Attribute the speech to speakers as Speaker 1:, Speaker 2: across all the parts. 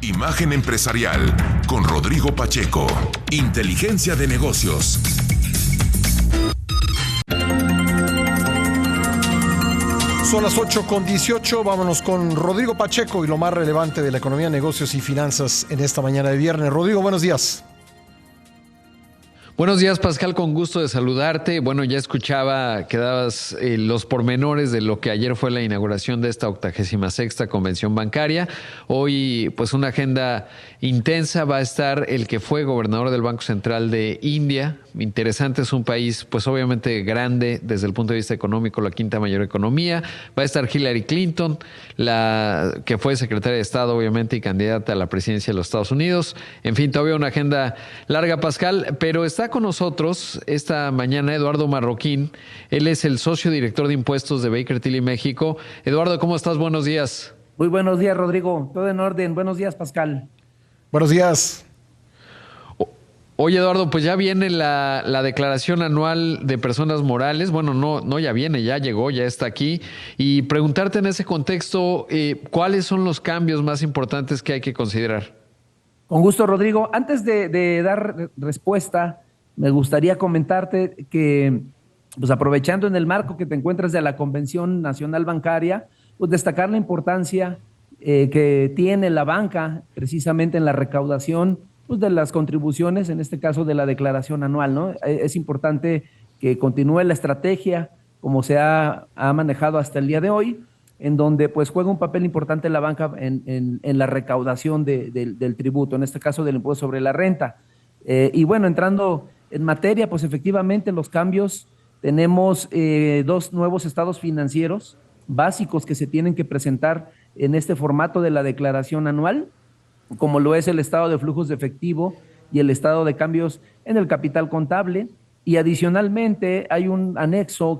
Speaker 1: Imagen Empresarial con Rodrigo Pacheco. Inteligencia de negocios.
Speaker 2: Son las 8:18, vámonos con Rodrigo Pacheco y lo más relevante de la economía, negocios y finanzas en esta mañana de viernes. Rodrigo, buenos días.
Speaker 3: Buenos días, Pascal, con gusto de saludarte. Bueno, ya escuchaba que dabas los pormenores de lo que ayer fue la inauguración de esta 86ª convención bancaria. Hoy, pues una agenda intensa. Va a estar el que fue gobernador del Banco Central de India. Interesante, es un país, pues obviamente grande desde el punto de vista económico, la quinta mayor economía. Va a estar Hillary Clinton, la que fue secretaria de Estado, obviamente, y candidata a la presidencia de los Estados Unidos. En fin, todavía una agenda larga, Pascal, pero está con nosotros esta mañana Eduardo Marroquín. Él es el socio director de impuestos de Baker Tilly México. Eduardo, ¿cómo estás? Buenos días.
Speaker 4: Muy buenos días, Rodrigo. Todo en orden. Buenos días, Pascal.
Speaker 2: Buenos días.
Speaker 3: Oye, Eduardo, pues ya viene la declaración anual de personas morales. Bueno, no ya viene, ya llegó, ya está aquí. Y preguntarte en ese contexto, ¿cuáles son los cambios más importantes que hay que considerar?
Speaker 4: Con gusto, Rodrigo. Antes de dar respuesta, me gustaría comentarte que, pues aprovechando en el marco que te encuentras de la Convención Nacional Bancaria, pues destacar la importancia que tiene la banca precisamente en la recaudación pues, de las contribuciones, en este caso de la declaración anual, ¿no? Es importante que continúe la estrategia como se ha manejado hasta el día de hoy, en donde pues juega un papel importante la banca en la recaudación del tributo, en este caso del impuesto sobre la renta. Y bueno, entrando en materia, pues efectivamente los cambios, tenemos dos nuevos estados financieros básicos que se tienen que presentar en este formato de la declaración anual, como lo es el estado de flujos de efectivo y el estado de cambios en el capital contable. Y adicionalmente hay un anexo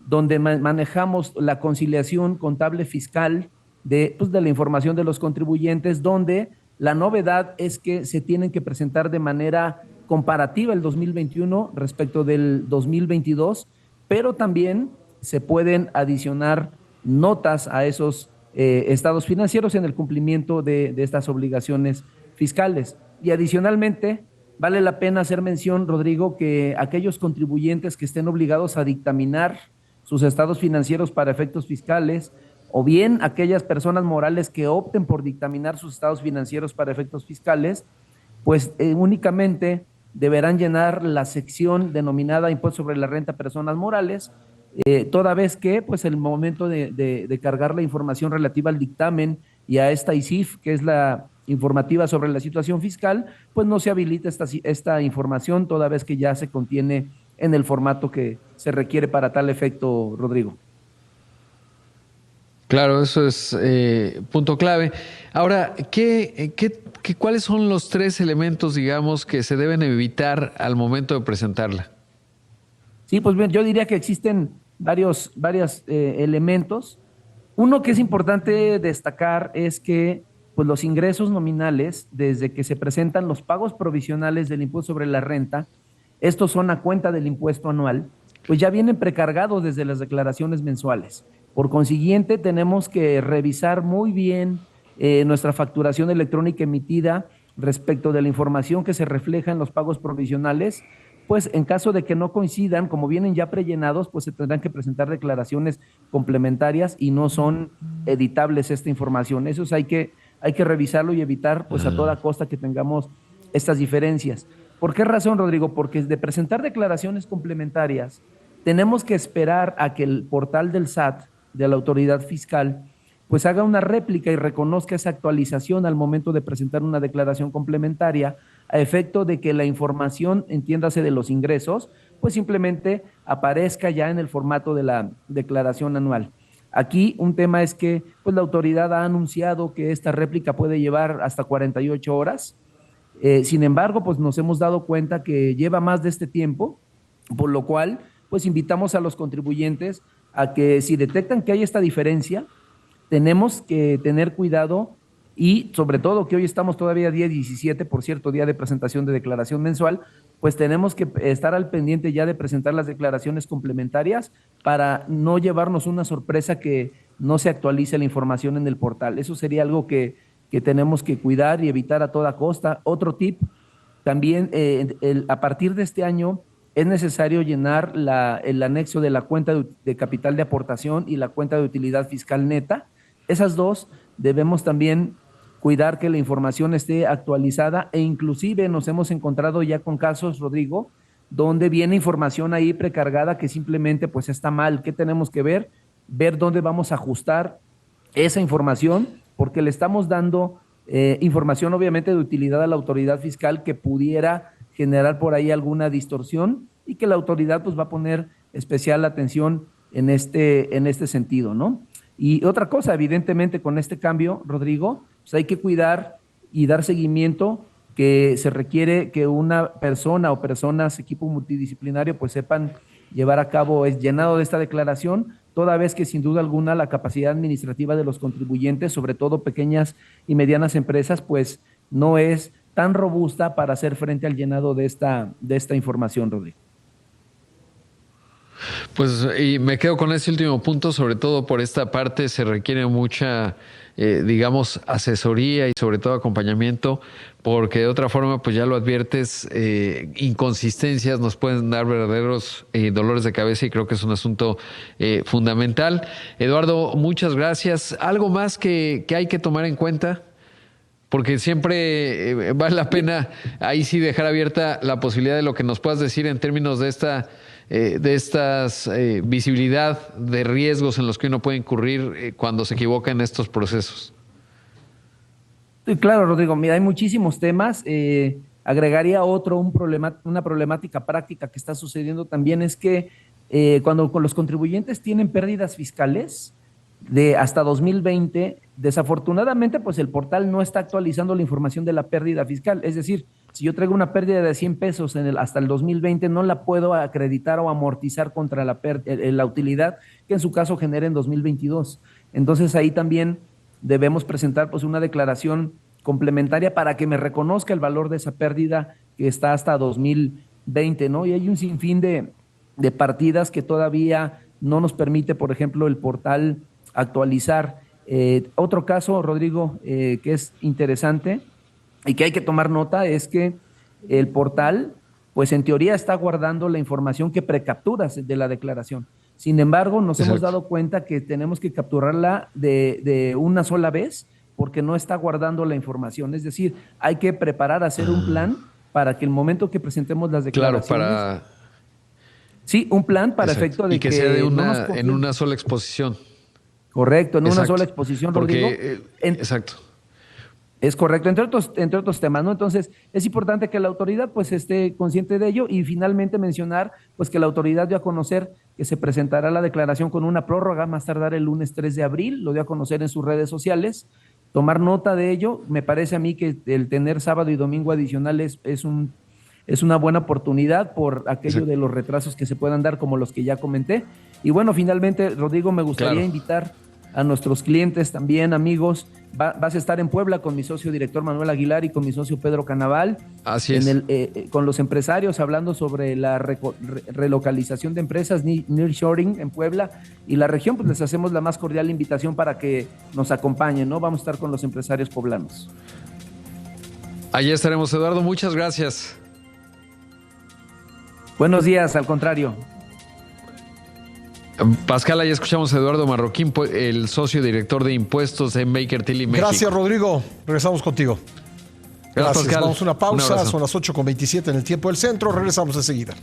Speaker 4: donde manejamos la conciliación contable fiscal de la información de los contribuyentes, donde la novedad es que se tienen que presentar de manera comparativa el 2021 respecto del 2022, pero también se pueden adicionar notas a esos estados financieros en el cumplimiento de estas obligaciones fiscales. Y adicionalmente, vale la pena hacer mención, Rodrigo, que aquellos contribuyentes que estén obligados a dictaminar sus estados financieros para efectos fiscales, o bien aquellas personas morales que opten por dictaminar sus estados financieros para efectos fiscales, pues únicamente deberán llenar la sección denominada Impuesto sobre la Renta a Personas Morales, toda vez que pues el momento de cargar la información relativa al dictamen y a esta ICIF, que es la informativa sobre la situación fiscal, pues no se habilita esta información, toda vez que ya se contiene en el formato que se requiere para tal efecto, Rodrigo.
Speaker 3: Claro, eso es punto clave. Ahora, ¿cuáles son los tres elementos, digamos, que se deben evitar al momento de presentarla?
Speaker 4: Sí, pues bien, yo diría que existen varios elementos. Uno que es importante destacar es que pues, los ingresos nominales, desde que se presentan los pagos provisionales del impuesto sobre la renta, estos son a cuenta del impuesto anual, pues ya vienen precargados desde las declaraciones mensuales. Por consiguiente, tenemos que revisar muy bien nuestra facturación electrónica emitida respecto de la información que se refleja en los pagos provisionales, pues en caso de que no coincidan, como vienen ya prellenados, pues se tendrán que presentar declaraciones complementarias y no son editables esta información. Eso hay que revisarlo y evitar pues a toda costa que tengamos estas diferencias. ¿Por qué razón, Rodrigo? Porque de presentar declaraciones complementarias, tenemos que esperar a que el portal del SAT, de la autoridad fiscal, pues haga una réplica y reconozca esa actualización al momento de presentar una declaración complementaria, a efecto de que la información, entiéndase de los ingresos, pues simplemente aparezca ya en el formato de la declaración anual. Aquí un tema es que pues la autoridad ha anunciado que esta réplica puede llevar hasta 48 horas. Sin embargo, pues nos hemos dado cuenta que lleva más de este tiempo, por lo cual pues invitamos a los contribuyentes a que si detectan que hay esta diferencia, tenemos que tener cuidado y sobre todo que hoy estamos todavía día 17, por cierto, día de presentación de declaración mensual, pues tenemos que estar al pendiente ya de presentar las declaraciones complementarias para no llevarnos una sorpresa que no se actualice la información en el portal. Eso sería algo que que tenemos que cuidar y evitar a toda costa. Otro tip, también a partir de este año es necesario llenar el anexo de la cuenta de capital de aportación y la cuenta de utilidad fiscal neta. Esas dos debemos también cuidar que la información esté actualizada, e inclusive nos hemos encontrado ya con casos, Rodrigo, donde viene información ahí precargada que simplemente pues está mal. ¿Qué tenemos que ver? Ver dónde vamos a ajustar esa información, porque le estamos dando información obviamente de utilidad a la autoridad fiscal que pudiera generar por ahí alguna distorsión, y que la autoridad pues va a poner especial atención en este sentido, ¿no? Y otra cosa, evidentemente con este cambio, Rodrigo, pues hay que cuidar y dar seguimiento, que se requiere que una persona o personas, equipo multidisciplinario, pues sepan llevar a cabo el llenado de esta declaración, toda vez que sin duda alguna la capacidad administrativa de los contribuyentes, sobre todo pequeñas y medianas empresas, pues no es tan robusta para hacer frente al llenado de esta información, Rodrigo.
Speaker 3: Pues y me quedo con este último punto, sobre todo por esta parte se requiere mucha, digamos, asesoría y sobre todo acompañamiento, porque de otra forma, pues ya lo adviertes, inconsistencias nos pueden dar verdaderos dolores de cabeza, y creo que es un asunto fundamental. Eduardo, muchas gracias. ¿Algo más que hay que tomar en cuenta? Porque siempre vale la pena ahí sí dejar abierta la posibilidad de lo que nos puedas decir en términos de estas visibilidad de riesgos en los que uno puede incurrir cuando se equivoca en estos procesos.
Speaker 4: Sí, claro, Rodrigo. Mira, hay muchísimos temas. Agregaría una problemática práctica que está sucediendo también, es que cuando los contribuyentes tienen pérdidas fiscales de hasta 2020, desafortunadamente, pues el portal no está actualizando la información de la pérdida fiscal. Es decir, si yo traigo una pérdida de 100 pesos hasta el 2020, no la puedo acreditar o amortizar contra la utilidad que en su caso genere en 2022. Entonces ahí también debemos presentar pues una declaración complementaria para que me reconozca el valor de esa pérdida que está hasta 2020, ¿no? Y hay un sinfín de partidas que todavía no nos permite, por ejemplo, el portal actualizar. Otro caso, Rodrigo, que es interesante y que hay que tomar nota, es que el portal, pues en teoría está guardando la información que precapturas de la declaración. Sin embargo, nos hemos dado cuenta que tenemos que capturarla de una sola vez, porque no está guardando la información. Es decir, hay que hacer un plan para que el momento que presentemos las declaraciones...
Speaker 3: Claro,
Speaker 4: Sí, un plan para efecto de
Speaker 3: que sea en una sola exposición.
Speaker 4: Correcto, en una sola exposición, Rodrigo.
Speaker 3: Exacto.
Speaker 4: Es correcto, entre otros temas, ¿no? Entonces, es importante que la autoridad pues esté consciente de ello, y finalmente mencionar pues que la autoridad dio a conocer que se presentará la declaración con una prórroga más tardar el lunes 3 de abril, lo dio a conocer en sus redes sociales. Tomar nota de ello. Me parece a mí que el tener sábado y domingo adicionales es una buena oportunidad por aquello de los retrasos que se puedan dar, como los que ya comenté. Y bueno, finalmente, Rodrigo, me gustaría invitar a nuestros clientes también, amigos. Vas a estar en Puebla con mi socio director Manuel Aguilar y con mi socio Pedro Canaval.
Speaker 3: Así es.
Speaker 4: Con los empresarios, hablando sobre la relocalización de empresas, nearshoring en Puebla y la región. Pues les hacemos la más cordial invitación para que nos acompañen, ¿no? Vamos a estar con los empresarios poblanos.
Speaker 3: Allí estaremos, Eduardo. Muchas gracias.
Speaker 4: Buenos días, al contrario.
Speaker 3: Pascal, ahí escuchamos a Eduardo Marroquín, el socio director de impuestos en Baker Tilly, México.
Speaker 2: Gracias, Rodrigo. Regresamos contigo. Gracias.
Speaker 3: Pascal.
Speaker 2: Vamos a una pausa. Son las 8:27 en el tiempo del centro. Regresamos enseguida.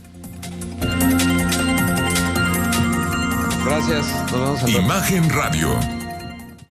Speaker 3: Gracias. Nos vemos al rato.
Speaker 1: Imagen Radio.